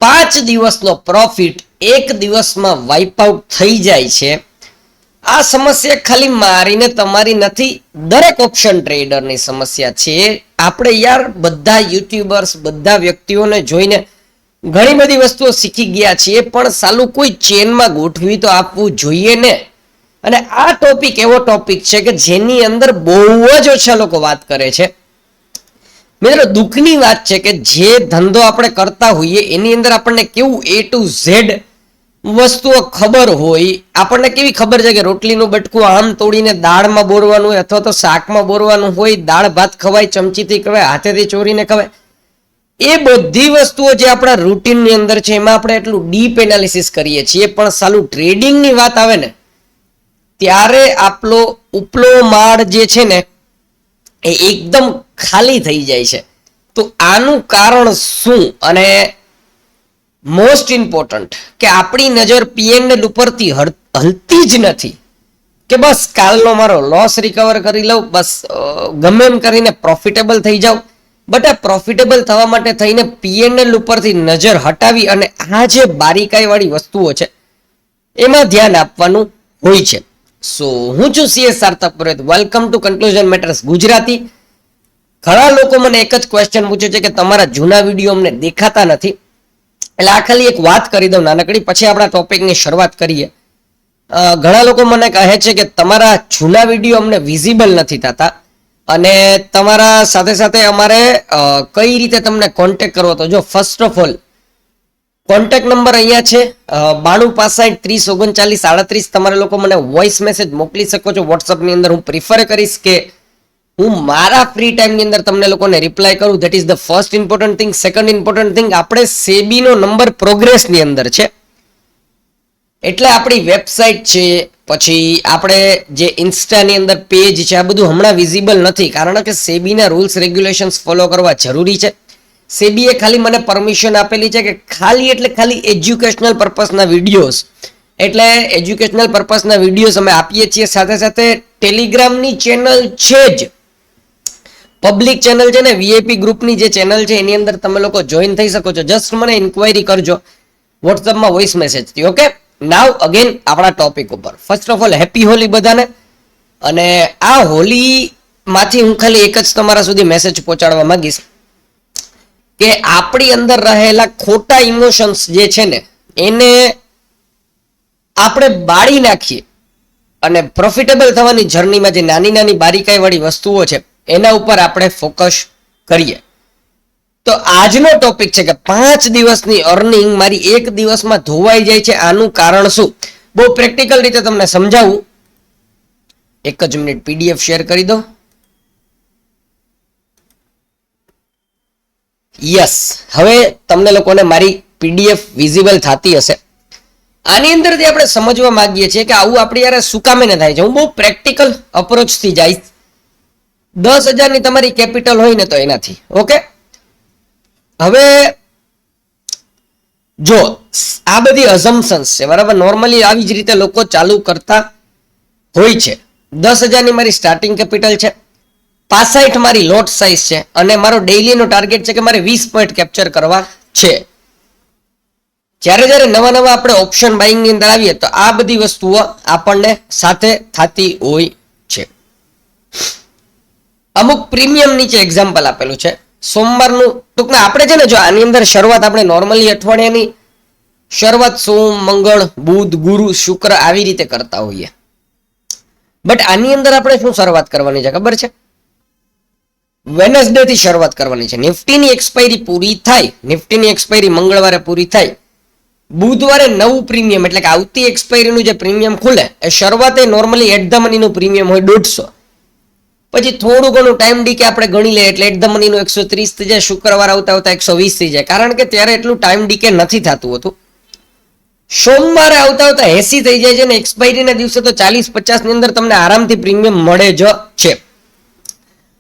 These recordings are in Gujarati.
5 દિવસનો પ્રોફિટ એક દિવસમાં વાઇપ આઉટ થઈ જાય છે. આ સમસ્યા ખાલી મારી ને તમારી નથી, દરેક ઓપ્શન ટ્રેડરની સમસ્યા છે. આપણે યાર બધા યુટ્યુબર્સ, બધા વ્યક્તિઓને જોઈને ઘણી બધી વસ્તુઓ શીખી ગયા છીએ, પણ સાલું કોઈ ચેનમાં ગોઠવી તો આપવું જોઈએ ને. અને આ ટોપિક એવો ટોપિક છે કે જેની અંદર બહુ જ ઓછા લોકો વાત કરે છે. મિત્રો, દુઃખની વાત છે કે જે ધંધો આપણે કરતા હોઈએ એની અંદર આપણને કેવું A to Z વસ્તુઓ ખબર હોય. આપણને કેવી ખબર છે કે રોટલીનું બટકું આમ તોડીને દાળમાં બોરવાનું હોય અથવા તો શાકમાં બોરવાનું હોય, દાળ ભાત ખવાય, ચમચીથી ખવાય, હાથેથી ચોરીને ખવાય. એ બધી વસ્તુઓ જે આપણા રૂટીનની અંદર છે એમાં આપણે એટલું ડીપ એનાલિસિસ કરીએ છીએ, પણ સાલું ટ્રેડિંગની વાત આવે ને ત્યારે આપણો ઉપલો માળ જે છે ને એ એકદમ ખાલી થઈ જાય છે. તો આનું કારણ શું? અને મોસ્ટ ઇમ્પોર્ટન્ટ કે આપણી નજર પીએનએલ ઉપરથી હલતી જ નથી કે બસ કાલનો મારો લોસ રિકવર કરી લઉં, બસ ગમે એમ કરીને પ્રોફિટેબલ થઈ જાઉં. બટ આ પ્રોફિટેબલ થવા માટે થઈને પીએનએલ ઉપરથી નજર હટાવી અને આ જે બારીકાઈ વાળી વસ્તુઓ છે એમાં ધ્યાન આપવાનું હોય છે. સો હું છું CS Sarthak Purohit. Welcome to conclusion matters Gujarati. ઘણા લોકો મને એક જ ક્વેશ્ચન પૂછે છે કે તમારા જૂના વિડીયો અમને દેખાતા નથી. એટલે આ ખાલી એક વાત કરી દઉં નાનકડી, પછી આપણા ટોપિકની શરૂઆત કરીએ. ઘણા લોકો મને કહે છે કે તમારા જૂના વિડીયો અમને વિઝિબલ નથી થતા અને તમારા સાથે સાથે અમારે કઈ રીતે તમને કોન્ટેક્ટ કરવો. તો જો first of all contact number અહીંયા છે 9265303938. તમારે લોકો મને વોઇસ મેસેજ મોકલી શકો છો વોટ્સઅપની અંદર. હું પ્રિફર કરીશ કે હું મારા ફ્રી ટાઈમની અંદર તમને લોકોને રિપ્લાય કરું. That is the first important thing. Second important thing, આપણે સેબીનો નંબર પ્રોગ્રેસની અંદર છે, એટલે આપણી વેબસાઇટ છે, પછી આપણે જે ઇન્સ્ટાની અંદર પેજ છે, આ બધું હમણાં વિઝિબલ નથી કારણ કે સેબીના રૂલ્સ રેગ્યુલેશન્સ ફોલો કરવા જરૂરી છે. સેબીએ ખાલી મને પરમિશન આપેલી છે કે ખાલી એટલે ખાલી એજ્યુકેશનલ પર્પસના વિડીયોઝ, એટલે એજ્યુકેશનલ પર્પસના વિડીયોઝ અમે આપીએ છીએ. સાથે સાથે ટેલિગ્રામની ચેનલ છે જ, પબ્લિક ચેનલ છે ને, વીઆઈપી ગ્રુપની જે ચેનલ છે એની અંદર તમે લોકો જોઈન થઈ શકો છો. જસ્ટ મને ઇન્ક્વાયરી કરજો વોટ્સઅપમાં વોઇસ મેસેજથી. ઓકે, નાવ અગેન આપણા ટોપિક ઉપર. First of all happy Holi બધાને. અને આ હોલીમાંથી હું ખાલી એક જ તમારા સુધી મેસેજ પહોંચાડવા માંગીશ કે આપણી અંદર રહેલા ખોટા ઇમોશન્સ જે છે ને એને આપણે બાળી નાખીએ અને પ્રોફિટેબલ થવાની જર્નીમાં જે નાની નાની બારીકાઈ વાળી વસ્તુઓ છે એના ઉપર આપણે ફોકસ કરીએ. તો આજનો ટોપિક છે કે 5 દિવસની અર્નિંગ મારી એક દિવસમાં ધોવાઈ જાય છે. આનું કારણ શું? બહુ પ્રેક્ટિકલ રીતે તમને સમજાવું. એક જ મિનિટ PDF શેર કરી દો. યસ, હવે તમને લોકોને મારી PDF વિઝિબલ થતી હશે. આની અંદરથી આપણે સમજવા માંગીએ છીએ કે આવું આપણે યાર શું કામે ન થાય છે. હું બહુ પ્રેક્ટિકલ અપ્રોચથી જઈશ. 10,000 ની તમારી કેપિટલ હોય ને તો એનાથી. ઓકે, હવે જો આ બધી અઝમ્પશન્સ છે બરાબર, નોર્મલી આવી જ રીતે લોકો ચાલુ કરતા હોય છે. 10,000 ની મારી સ્ટાર્ટિંગ કેપિટલ છે, 65 મારી લોટ સાઇઝ છે અને મારો ડેઇલીનો ટાર્ગેટ છે કે મારે 20 પોઈન્ટ કેપ્ચર કરવા છે. જ્યારે જ્યારે નવા નવા આપણે ઓપ્શન બાઇંગની અંદર આવીએ તો આ બધી વસ્તુઓ આપણને સાથે થતી હોય છે. અમુક પ્રીમિયમ નીચે એક્ઝામ્પલ આપેલું છે. સોમવારનું ટૂંકમાં આપણે છે ને, જો આની અંદર શરૂઆત આપણે નોર્મલી અઠવાડિયાની શરૂઆત સોમ, મંગળ, બુધ, ગુરુ, શુક્ર આવી રીતે કરતા હોઈએ. બટ આની અંદર આપણે શું શરૂઆત કરવાની છે ખબર છે? વેનસડે થી શરૂઆત કરવાની છે. નિફ્ટીની એક્સપાયરી પૂરી થાય, નિફ્ટીની એક્સપાયરી મંગળવારે પૂરી થાય, બુધવારે નવું પ્રીમિયમ એટલે કે આવતી એક્સપાયરીનું જે પ્રીમિયમ ખુલે એ શરૂઆતે નોર્મલી એટ ધ મનીનું પ્રીમિયમ હોય 150. પછી થોડું ઘણું ટાઈમ ડીકે આપણે ગણી લઈએ એટલે એટ ધ મનીનું 130 થઈ જાય, શુક્રવાર આવતા આવતા 120 થઈ જાય, કારણ કે ત્યારે એટલું ટાઈમ ડીકે નથી થતું હતું. સોમવારે આવતા આવતા 80 થઈ જાય છે ને એક્સપાયરીના દિવસે તો 40-50 ની અંદર તમને આરામથી પ્રીમિયમ મળે જ છે.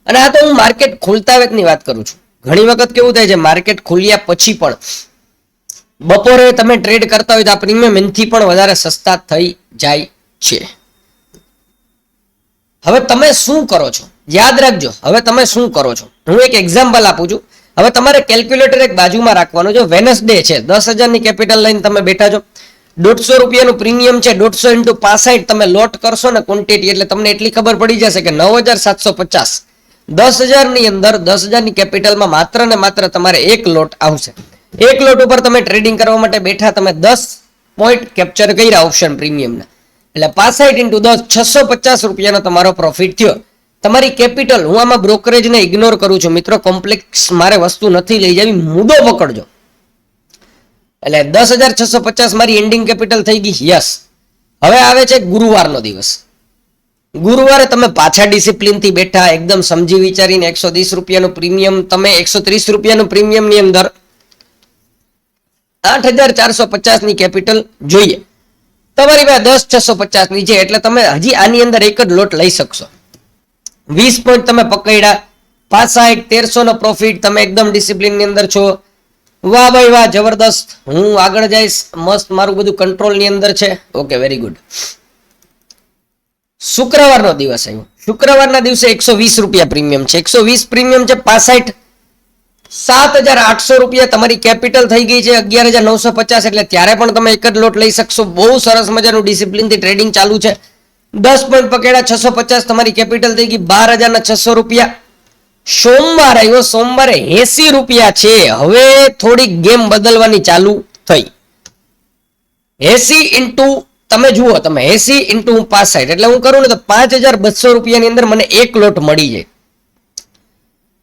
અને આ તો હું માર્કેટ ખુલતા વેતની વાત કરું છું. ઘણી વખત કેવું થાય છે, માર્કેટ ખુલ્યા પછી પણ બપોરે તમે ટ્રેડ કરતા હોય તો આ પ્રીમિયમ એનથી પણ વધારે સસ્તા થઈ જાય છે. હવે તમે શું કરો છો યાદ રાખજો. હવે તમે શું કરો છો, હું એક એક્ઝામ્પલ આપું છું. હવે તમારે કેલ્ક્યુલેટર એક બાજુમાં રાખવાનું છે. વેનસડે છે, 10,000 ની કેપિટલ લઈને તમે બેઠા છો, 150 રૂપિયાનું પ્રીમિયમ છે, 150 into 65 તમે લોટ કરશો ને ક્વોન્ટિટી, એટલે તમને એટલી ખબર પડી જશે કે 9,750. 10,000 ની અંદર 10,000 ની કેપિટલમાં માત્ર ને માત્ર તમારે એક લોટ આવશે. એક લોટ ઉપર તમે ટ્રેડિંગ કરવા માટે બેઠા, તમે 10 પોઈન્ટ કેપ્ચર કર્યા ઓપ્શન પ્રીમિયમના, એટલે 65 into 10 650 રૂપિયાનો તમારો પ્રોફિટ થયો. તમારી કેપિટલ, હું આમાં બ્રોકરેજને ઇગ્નોર કરું છું મિત્રો, કોમ્પ્લેક્સ મારે વસ્તુ નથી લઈ જવી, મુદ્દો પકડજો. એટલે 10,650 મારી એન્ડિંગ કેપિટલ થઈ ગઈ. યસ. હવે આવે છે ગુરુવારનો દિવસ. ગુરુવારે તમે પાછા ડિસિપ્લિનથી બેઠા, એકદમ સમજી વિચારીને 130 રૂપિયાનું પ્રીમિયમ, તમે 130 રૂપિયાનું પ્રીમિયમની અંદર 8,450 ની કેપિટલ જોઈએ. તમારી પાસે 10,650 ની છે, એટલે તમે હજી આની અંદર એક જ લોટ લઈ શકશો. 20 પોઈન્ટ તમે પકડ્યા, 65 1,300 નો પ્રોફિટ, તમે એકદમ ડિસિપ્લિનની અંદર છો. વાહ ભાઈ વાહ, જબરદસ્ત. હું આગળ જઈશ, મસ્ત, મારું બધું કંટ્રોલની અંદર છે. Okay, very good. શુક્રવારનો દિવસ આવ્યો. શુક્રવારના દિવસે 120 રૂપિયા પ્રીમિયમ છે, 120 પ્રીમિયમ છે, 65 7,800 રૂપિયા તમારી કેપિટલ થઈ ગઈ છે, 11,950. એટલે ત્યારે પણ તમે એક જ લોટ લઈ શકશો. બહુ સરસ મજાનું ડિસિપ્લિનથી ટ્રેડિંગ ચાલુ છે. 10 પોઈન્ટ પકડ્યા, 650 તમારી કેપિટલ થઈ ગઈ, 12,600 રૂપિયા. સોમવાર આવ્યો, સોમવારે 80 રૂપિયા છે. હવે થોડીક ગેમ બદલવાની ચાલુ થઈ. 80 into તમે જુઓ, તમે 80 into 65, એટલે હું કરું ને તો 5,200 રૂપિયાની અંદર મને એક લોટ મળી જાય.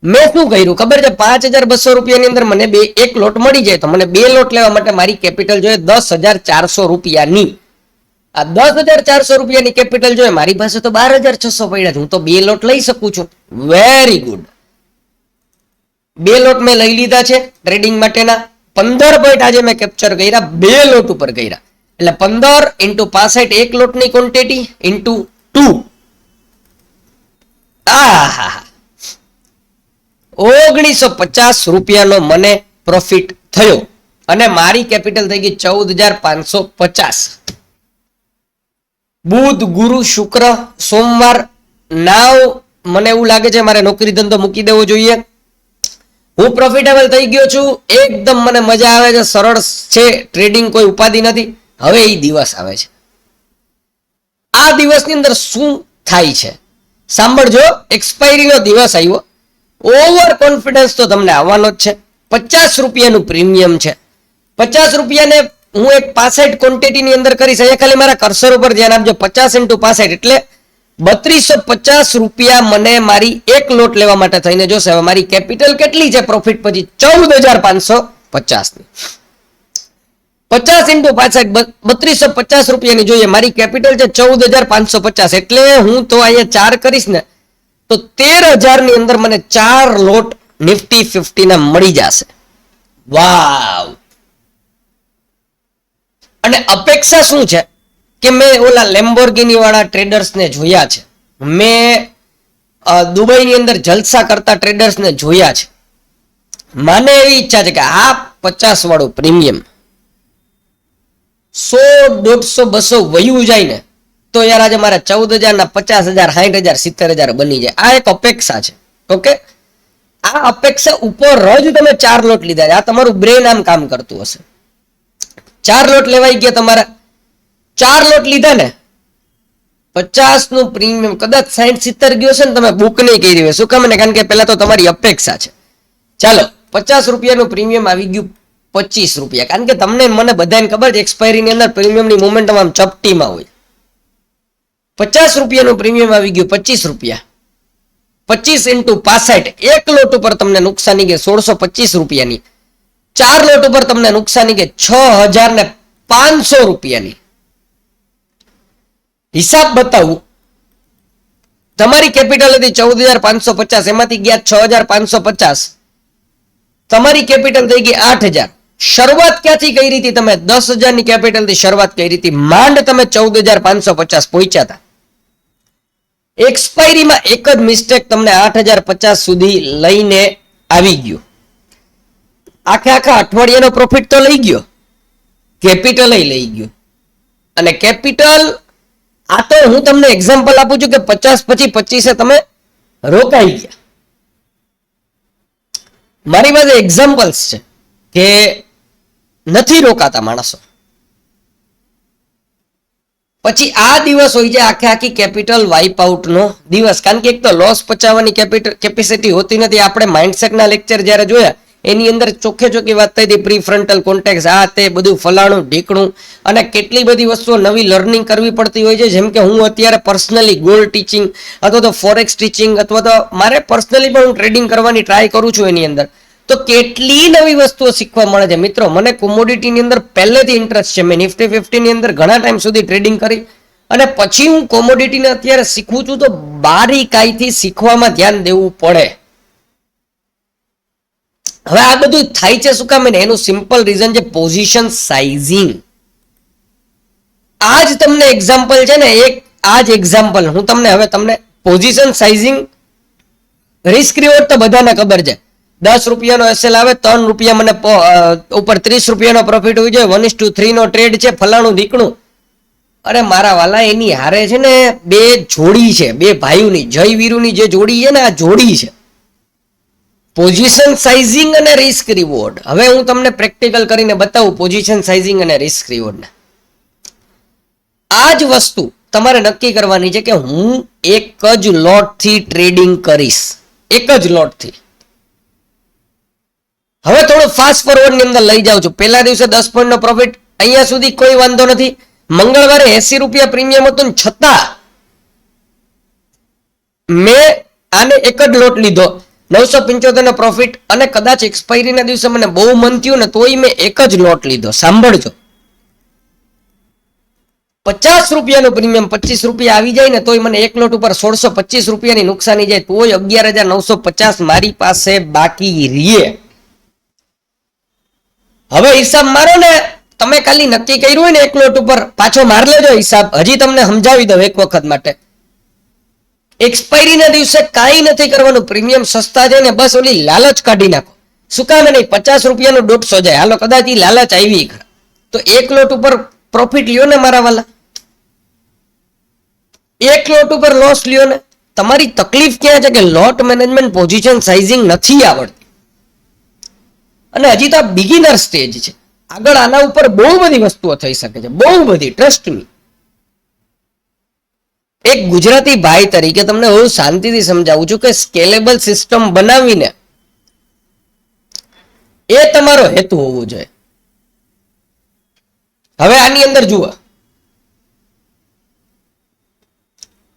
મેં શું કર્યું ખબર છે? 5,200 રૂપિયાની અંદર મને એક લોટ મળી જાય, તો મને બે લોટ લેવા માટે મારી કેપિટલ જોઈએ 10,400 રૂપિયાની. આ 10,400 રૂપિયાની કેપિટલ જોઈએ, મારી પાસે તો 12,600 પડ્યા છે, હું તો બે લોટ લઈ શકું છું. Very good. બે લોટ મેં લઈ લીધા છે ટ્રેડિંગ માટેના. 15 પોઈન્ટ આજે મેં કેપ્ચર કર્યા, બે લોટ ઉપર કર્યા, એટલે 15 into 65 એક લોટની ક્વોન્ટિટી into 2. 1,950 રૂપિયાનો મને પ્રોફિટ થયો અને મારી કેપિટલ થઈ ગઈ 14,550. બુધ, ગુરુ, શુક્ર, સોમવાર. નાવ મને એવું લાગે છે મારે નોકરી ધંધો મૂકી દેવો જોઈએ. હું પ્રોફિટેબલ થઈ ગયો છું, એકદમ મને મજા આવે છે, સરળ છે ટ્રેડિંગ, કોઈ ઉપાધિ નથી. હવે એ દિવસ આવે છે. આ દિવસની અંદર શું થાય છે સાંભળજો. એક્સપાયરીનો દિવસ આવ્યો. ઓવર કોન્ફિડન્સ તો તમને આવવાનો જ છે. 50 રૂપિયાનું પ્રીમિયમ છે. 50 રૂપિયાને હું એક 65 ક્વોન્ટિટીની અંદર કરીશ. અહીંયા ખાલી મારા કર્સર ઉપર ધ્યાન આપજો. 50 into 65 એટલે 3,250 રૂપિયા મને મારી એક લોટ લેવા માટે થઈને જોશે. હવે મારી કેપિટલ કેટલી છે પ્રોફિટ પછી? 14,550 ની. 50 into 65 3,250 રૂપિયાની જોઈએ. મારી કેપિટલ છે 14,550. એટલે હું તો અહીંયા 4 કરીશ ને તો 13,000 ની અંદર મને 4 લોટ નિફ્ટી 50 ના મળી જશે. વાવ. અને અપેક્ષા શું છે કે મેં ઓલા લેમ્બોર્ગિની વાળા ટ્રેડર્સને જોયા છે, મેં દુબઈની અંદર જલસા કરતા ટ્રેડર્સને જોયા છે. મને એવી ઈચ્છા છે કે આ 50 વાળું પ્રીમિયમ 100, 150, 200 વયું જાય ને તો યાર આજે મારા 14,000 ના 50,000, 60,000, 70,000 બની જાય. આ એક અપેક્ષા છે. ઓકે, આ અપેક્ષા ઉપર જ તમે 4 લોટ લીધા છે. આ તમારું બ્રેન આમ કામ કરતું હશે. 4 લોટ લેવાઈ ગયા તમારા. 4 લોટ લીધા ને, 50 નું પ્રીમિયમ કદાચ 60-70 ગયો છે ને, તમે બુક નહીં કરી હોય. શું કામ ને? કારણ કે પેલા તો તમારી અપેક્ષા છે. ચાલો, 50 રૂપિયાનું પ્રીમિયમ આવી ગયું 25 રૂપિયા. કારણ કે તમને મને બધાને ખબર છે એક્સપાયરીની અંદર પ્રીમિયમની મોમેન્ટમ આમ ચપટીમાં હોય. 50 રૂપિયાનું પ્રીમિયમ આવી ગયું 25 રૂપિયા. 25 into 65 એક લોટ ઉપર તમને નુકસાની ગઈ 1,625 રૂપિયાની. 4 લોટ ઉપર તમને નુકસાની ગઈ 6,500 રૂપિયાની. હિસાબ બતાવું. તમારી કેપિટલ હતી 14,550, એમાંથી ગયા 6,550. તમારી કેપિટલ થઈ ગઈ 8,000. શરૂઆત ક્યાંથી કરી હતી તમે? 10,000 ની કેપિટલ થી શરૂઆત કરી હતી. માંડ તમે 14,550 પહોંચ્યા હતા. એક્સપાયરીમાં એક જ મિસ્ટેક તમને 8,050 સુધી લઈને આવી ગયો. આખા અઠવાડિયાનો પ્રોફિટ તો લઈ ગયો, કેપિટલ લઈ ગયો. અને કેપિટલ, આ તો હું તમને એક્ઝામ્પલ આપું છું કે 50 પછી 25 તમે રોકાઈ ગયા. મારી પાસે એક્ઝામ્પલ્સ છે કે નથી રોકાતા માણસો. પછી આ દિવસ હોય છે આખે આખી કેપિટલ વાઇપ આઉટ નો દિવસ. કારણ કે એક તો લોસ પચાવવાની કેપેસિટી હોતી નથી. આપણે માઇન્ડસેટના લેક્ચર જ્યારે જોયા એની અંદર ચોખ્ખે ચોખ્ખી વાત થઈ હતી, પ્રી ફ્રન્ટલ કોન્ટેક્સ, આ તે બધું ફલાણું ઢીકણું, અને કેટલી બધી વસ્તુઓ નવી લર્નિંગ કરવી પડતી હોય છે. જેમ કે હું અત્યારે પર્સનલી ગોલ્ડ ટીચિંગ અથવા તો ફોરેક્સ ટીચિંગ અથવા તો મારે પર્સનલી પણ હું ટ્રેડિંગ કરવાની ટ્રાય કરું છું એની અંદર. તો કેટલી નવી વસ્તુઓ શીખવા મળે છે મિત્રો. મને કોમોડિટીની અંદર પહેલેથી ઇન્ટરેસ્ટ છે. મેં નિફ્ટી 50 ની અંદર ઘણા ટાઈમ સુધી ટ્રેડિંગ કરી અને પછી હું કોમોડિટીને અત્યારે શીખું છું. તો બારીકાઈથી શીખવામાં ધ્યાન દેવું પડે. હવે આ બધું થાય છે શું કામ? એનું સિમ્પલ રીઝન છે પોઝિશન સાઇઝિંગ. આ જ તમને એક્ઝામ્પલ છે ને, એક આ જ એક્ઝામ્પલ હું તમને પોઝિશન સાઇઝિંગ, રિસ્ક રિવોર્ડ તો બધાને ખબર છે. 10 રૂપિયાનો એસએલ આવે, 3 રૂપિયા મને ઉપર 30 રૂપિયાનો પ્રોફિટ હોય છે, 1:3 નો ટ્રેડ છે, ફલાણું દીકણું. અરે મારા વાલા, એની હારે છે ને બે જોડી છે, બે ભાઈઓની, જય વીરુની જે જોડી છે ને, આ જોડી છે પોઝિશન સાઇઝિંગ અને રિસ્ક રિવોર્ડ. હવે હું તમને પ્રેક્ટિકલ કરીને બતાવું પોઝિશન સાઇઝિંગ અને રિસ્ક રિવોર્ડ ને. આ જ વસ્તુ તમારે નક્કી કરવાની છે કે હું એક જ લોટથી ટ્રેડિંગ કરીશ, એક જ લોટથી. હવે થોડું ફાસ્ટ ફોરવર્ડ ની અંદર લઈ જાઉં છું. પહેલા દિવસે 10 પોઈન્ટ નો પ્રોફિટ, અહીંયા સુધી કોઈ વાંધો નથી. મંગળવારે 80 રૂપિયા પ્રીમિયમ હતું, છતાં મેં આને એક જ લોટ લીધો, 975 નો પ્રોફિટ, અને કદાચ એક્સપાયરી ના દિવસે મને બહુ મન થયું ને તોય મેં એક જ લોટ લીધો. સાંભળજો, 50 રૂપિયાનું પ્રીમિયમ 25 રૂપિયા આવી જાય ને તોય મને એક લોટ ઉપર 1625 રૂપિયાની નુકસાની જાય, તોય 11,950 મારી પાસે બાકી રહીએ. હવે હિસાબ મારો ને, તમે ખાલી નક્કી કર્યું હોય ને એક લોટ ઉપર, પાછો માર લેજો હિસાબ. હજી તમને સમજાવી દઉં એક વખત માટે. એક્સપાયરી ના દિવસે કાંઈ નથી કરવાનું. પ્રીમિયમ સસ્તા છે ને, બસ ઓલી લાલચ કાઢી નાખો. શું કામ નહીં? 50 રૂપિયાનો 150 જાય, હાલો કદાચ એ લાલચ આવી તો એક લોટ ઉપર પ્રોફિટ લ્યો ને મારા વાલા, એક લોટ ઉપર લોસ લ્યો ને. તમારી તકલીફ ક્યાં છે કે લોટ મેનેજમેન્ટ, પોઝિશન સાઇઝિંગ નથી આવડતી. અને હજી તો આ બિગિનર સ્ટેજ છે. આગળ આના ઉપર બહુ બધી વસ્તુઓ થઈ શકે છે, બહુ બધી, ટ્રસ્ટ મી. એક ગુજરાતી ભાઈ તરીકે તમને હું શાંતિથી સમજાવું છું કે સ્કેલેબલ સિસ્ટમ બનાવીને એ તમારો હેતુ હોવો જોઈએ. હવે આની અંદર જુઓ,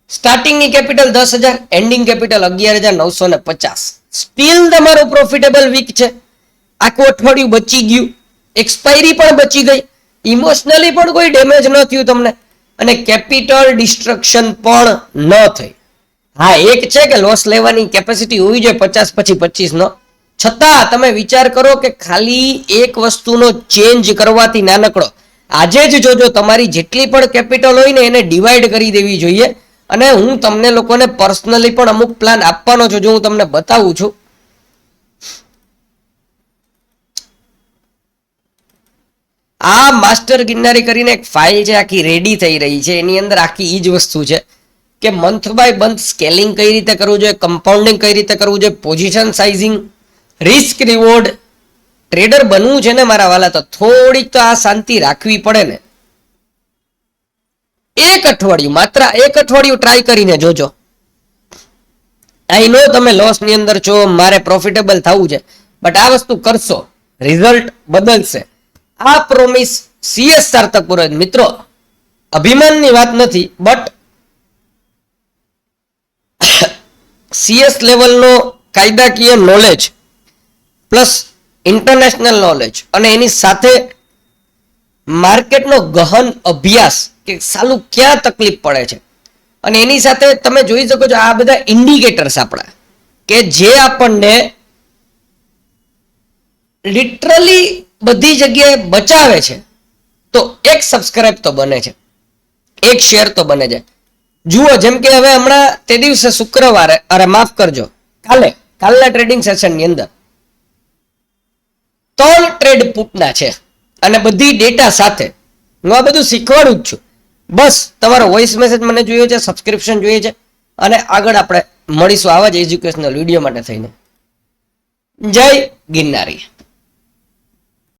સ્ટાર્ટિંગની કેપિટલ 10,000, એન્ડિંગ કેપિટલ 11,950. સ્ટીલ તમારો પ્રોફિટેબલ વીક છે. આખું અઠવાડિયું બચી ગયું, એક્સપાયરી પણ બચી ગઈ, ઇમોશનલી પણ કોઈ ડેમેજ ન થયું તમને, અને કેપિટલ ડિસ્ટ્રક્શન પણ ન થઈ. હા, એક છે કે લોસ લેવાની કેપેસિટી હોવી જોઈએ 50 પછી 25 નો. છતાં તમે વિચાર કરો કે ખાલી એક વસ્તુનો ચેન્જ કરવાથી નાનકડો, આજે જ જોજો તમારી જેટલી પણ કેપિટલ હોય ને એને ડિવાઈડ કરી દેવી જોઈએ. અને હું તમને લોકોને પર્સનલી પણ અમુક પ્લાન આપવાનો છું, જો હું તમને બતાવું છું. આ માસ્ટર ગિરનારી કરીને એક ફાઇલ છે, આખી રેડી થઈ રહી છે. એની અંદર આખી ઈ જ વસ્તુ છે કે મંથ બાય મંથ સ્કેલિંગ કઈ રીતે કરવું જોઈએ, કમ્પાઉન્ડિંગ કઈ રીતે કરવું જોઈએ, position sizing, risk reward. Trader બનવું છે ને મારા વાલા, તો થોડીક તો આ શાંતિ રાખવી પડે ને. એક અઠવાડિયું, માત્ર એક અઠવાડિયું ટ્રાય કરીને જોજો. આઈ નો તમે લોસ ની અંદર છો, મારે પ્રોફિટેબલ થવું છે, બટ આ વસ્તુ કરશો, રિઝલ્ટ બદલશે. આ પ્રોમિસ સીએસ સાર્થક પુરોહિત. મિત્રો, અભિમાનની વાત નથી, બટ સીએસ લેવલનો કાયદાકીય નોલેજ પ્લસ ઇન્ટરનેશનલ નોલેજ અને એની સાથે માર્કેટનો ગહન અભ્યાસ કે સાલું ક્યાં તકલીફ પડે છે, અને એની સાથે તમે જોઈ શકો છો આ બધા ઇન્ડિકેટર્સ આપણા કે જે આપણને લિટરલી બધી જગ્યાએ બચાવે છે. તો એક સબસ્ક્રાઇબ તો બને છે, એક શેર તો બને છે. જુઓ, જેમ કે હવે હમણાં તે દિવસે શુક્રવારે, અરે માફ કરજો, કાલના ટ્રેડિંગ સેશનની અંદર 3 ટ્રેડ પુટના છે અને બધી ડેટા સાથે. હું આ બધું શીખવાડું જ છું. બસ તમારો વોઇસ મેસેજ મને જોઈએ છે, સબસ્ક્રિપ્શન જોઈએ છે, અને આગળ આપણે મળીશું આવા જ એજ્યુકેશનલ વિડીયો માટે થઈને. જય ગિરનારી.